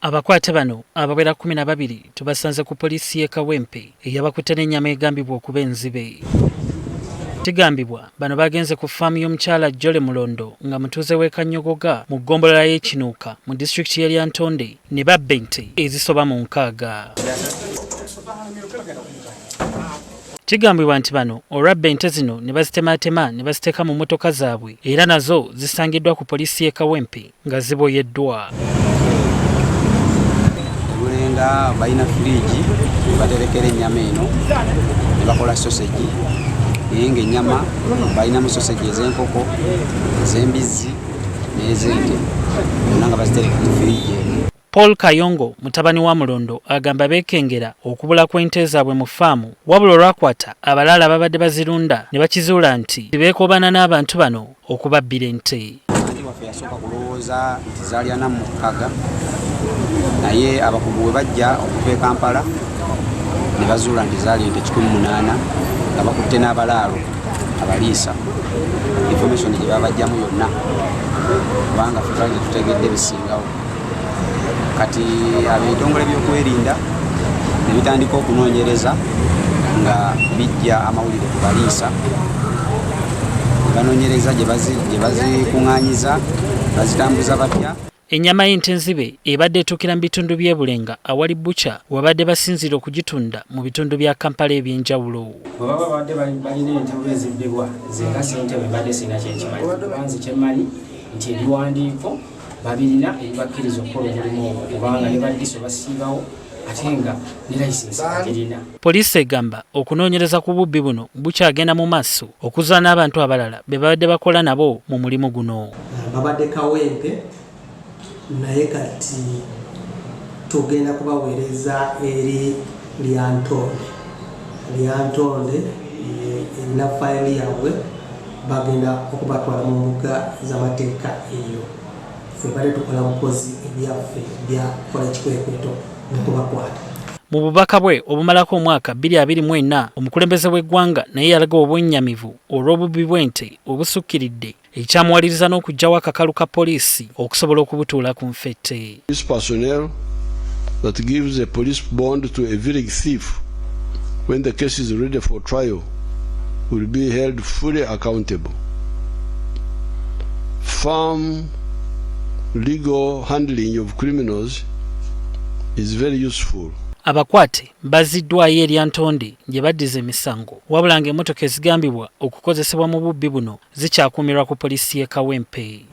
Abakwate bano abawera 12 tubasanze ku poliisi y'e Kawempe eyabakutte n'ennyama egambibwa okuba enzibe. Kigambibwa bano bagenze ku faamu y'omukyala Jole Mulondo nga mutuuze w'e Kanyogoga mu ggombolola y'e Kinuuka mu disitulikiti y'e Lyantonde ne babba ente ezisoba mu 6. Kigambibwa nti bano olwabba ente zino ne bazitematema ne baziteeka mu mmotoka zaabwe era nazo zisangiddwa ku poliisi y'e Kawempe nga ziboyeddwa. Bulenga balina firiji baterekera ennyama eno ne bakola sausage naye ng'ennyama balinamu sausage ez'enkoko ez'embizzi n'ez'ente zonna nga bazitereka mu firiji eno. Paul Kayongo mutabani wa Mulondo agamba beekengera okubula kw'ente zaabwe mu faamu wabula olwakwata abalala babadde bazirunda ne bakizuula nti beekobaana n'abantu bano okubabbira ente. Anti waffe yasooka kulowooza nti zaalyana mu Kaga naye abakugu bwe bajja okuva e Kampala ne bazuula nti zaali ente 18 nga bakutte n'abalaalo abaliisa. Information gye babajjamu yonna kubanga ffe twali tetutegedde bisingawo. Kati ab'ebitongole by'okwerinda ne bitandika okunoonyereza nga bijja amawulire ku baliisa ne banoonyereza gye bazikuŋŋaanyiza bazitambuza batya. Ennyama y'ente enzibe ebadde etuukira mu bitundu by'e Bulenga awali butcha wabadde basinzira okugitunda mu bitundu bya Kampala eby'enjawulo. Bwe baba babadde balina ente ezibbibwa zenga ssente bwe badde sirina kyekimanyi banzi kyemmanyi nti ebiwandiiko babirina ebibakkiriza okukola omulimu ogwo kubanga ne baddiso basiibawo ate nga ne layisinsi bagirina. Poliisi egamba okunoonyereza ku bubbi buno bukyagenda mu maaso okuzza n'abantu abalala be babadde bakola nabo mu mulimu guno. Babadde Kawempe naye kati tugenda kubaweereza eri Lyantonde erina fayiri yaabwe bagenda okubatwala mu mbuga z'amateeka eyo. Ffe badde tukola bukozi ebyaffe byakola ekikwekweto okubakwata. Mu bubaka bwe obumalako omwaka 2024 omukulembeze w'eggwanga naye yalaga obwennyamivu olw'obubbi bw'ente obusukkiridde ekyamuwaliriza n'okuggyawo akakalu ka poliisi okusobola okubutuula ku nfette. This personnel that gives a police bond to a village thief when the case is ready for trial will be held fully accountable. Firm legal handling of criminals is very useful. Abakwate baziddwayo eri Lyantonde gye baddiza emisango wabula ng'emmotoka ezigambibwa okukozesebwa mu bubbi buno zikyakuumirwa ku poliisi y'e Kawempe.